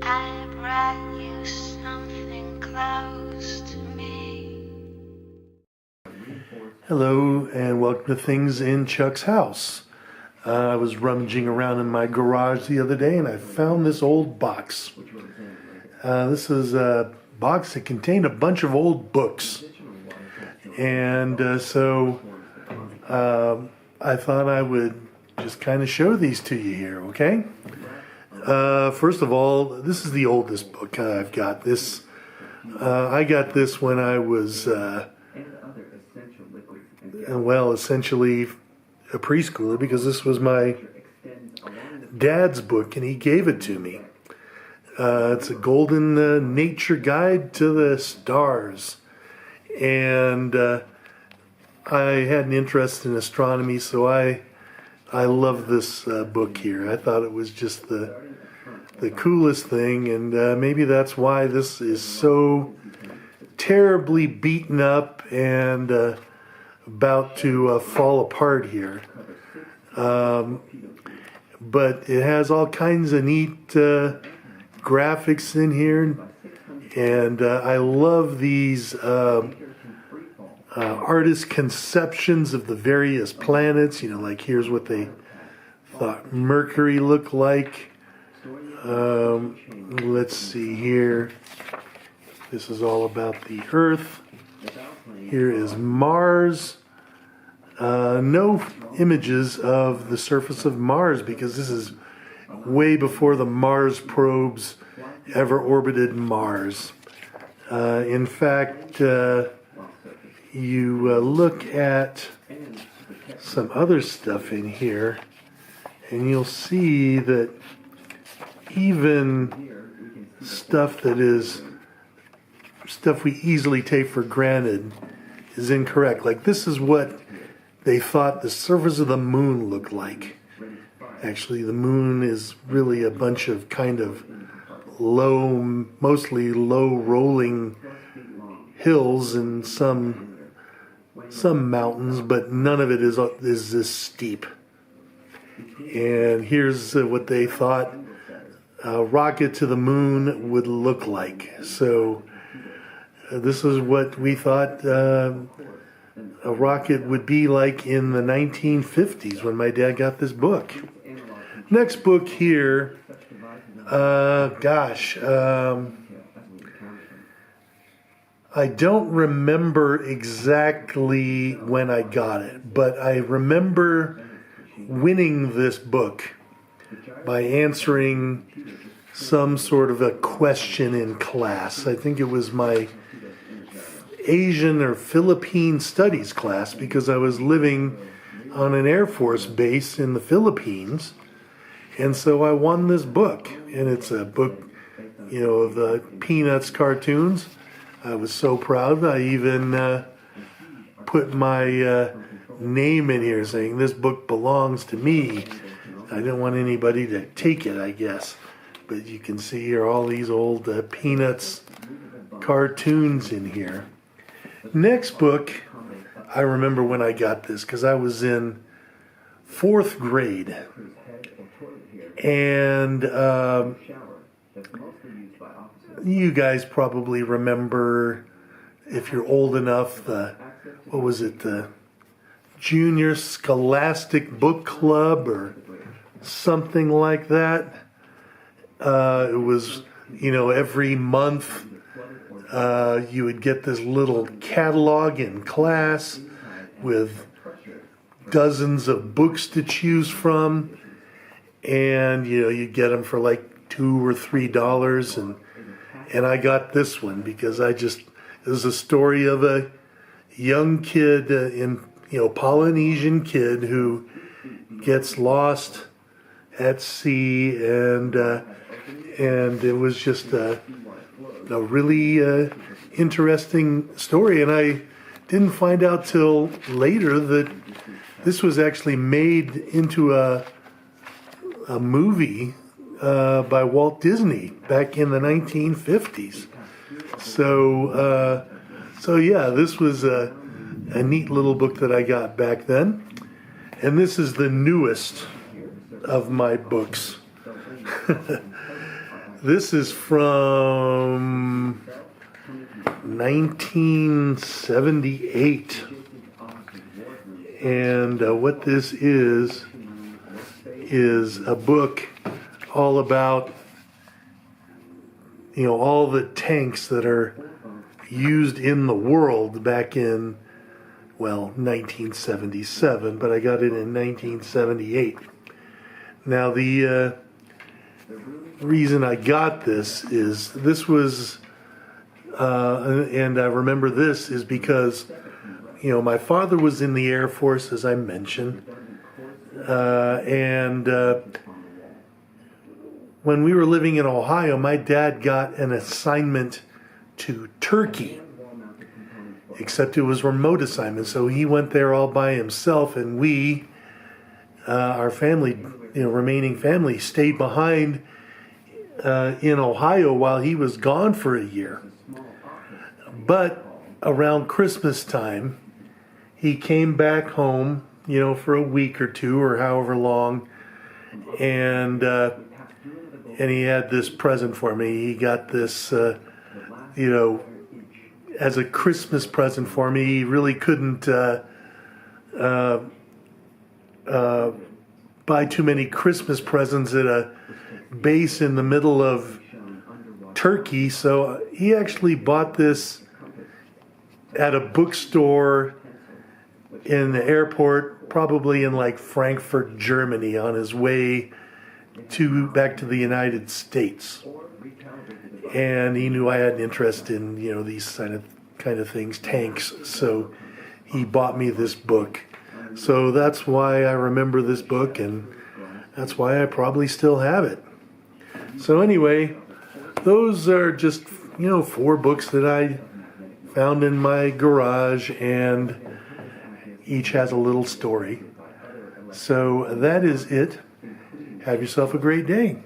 I brought you something close to me. Hello and welcome to Things in Chuck's House. I was rummaging around in my garage the other day and I found this old box. This is a box that contained a bunch of old books. And so I thought I would just kind of show these to you here, okay? First of all, this is the oldest book I've got. I got this when I was, essentially a preschooler, because this was my dad's book and he gave it to me. It's a Golden Nature Guide to the Stars. And I had an interest in astronomy, so I love this book here. I thought it was just the coolest thing, and maybe that's why this is so terribly beaten up and about to fall apart here. But it has all kinds of neat graphics in here, and I love these artist conceptions of the various planets. Like here's what they thought Mercury looked like. Let's see here. This is all about the Earth. Here is Mars. No images of the surface of Mars, because this is way before the Mars probes ever orbited Mars. In fact, you look at some other stuff in here, and you'll see that even stuff we easily take for granted is incorrect. Like this is what they thought the surface of the moon looked like. Actually, the moon is really a bunch of kind of mostly low rolling hills and some mountains, but none of it is this steep. And here's what they thought a rocket to the moon would look like. So this is what we thought a rocket would be like in the 1950s when my dad got this book. Next book here, I don't remember exactly when I got it, but I remember winning this book by answering some sort of a question in class. I think it was my Asian or Philippine studies class, because I was living on an Air Force base in the Philippines. And so I won this book, and it's a book, of the Peanuts cartoons. I was so proud. I even put my name in here saying this book belongs to me. I didn't want anybody to take it, I guess. But you can see here all these old Peanuts cartoons in here. Next book, I remember when I got this, because I was in 4th grade. And you guys probably remember, if you're old enough, the Junior Scholastic Book Club or something like that. It was, every month you would get this little catalog in class with dozens of books to choose from. And, you'd get them for like $2 or $3. And I got this one because it was a story of a young kid, Polynesian kid who gets lost at sea, and it was just a really interesting story. And I didn't find out till later that this was actually made into a movie by Walt Disney back in the 1950s. So yeah, this was a neat little book that I got back then. And this is the newest of my books. This is from 1978. And what this is a book all about, all the tanks that are used in the world back in, 1977, but I got it in 1978. Now, the reason I got this was, and I remember this is because, my father was in the Air Force, as I mentioned, and when we were living in Ohio, my dad got an assignment to Turkey, except it was remote assignment, so he went there all by himself, and we, our family, remaining family, stayed behind in Ohio while he was gone for a year. But around Christmas time, he came back home, for a week or two or however long, and he had this present for me. He got this, as a Christmas present for me. He really couldn't buy too many Christmas presents at a base in the middle of Turkey, so he actually bought this at a bookstore in the airport, probably in like Frankfurt, Germany, on his way back to the United States. And he knew I had an interest in, these kind of things, tanks, so he bought me this book. So that's why I remember this book, and that's why I probably still have it. So anyway, those are just, 4 books that I found in my garage, and each has a little story. So that is it. Have yourself a great day.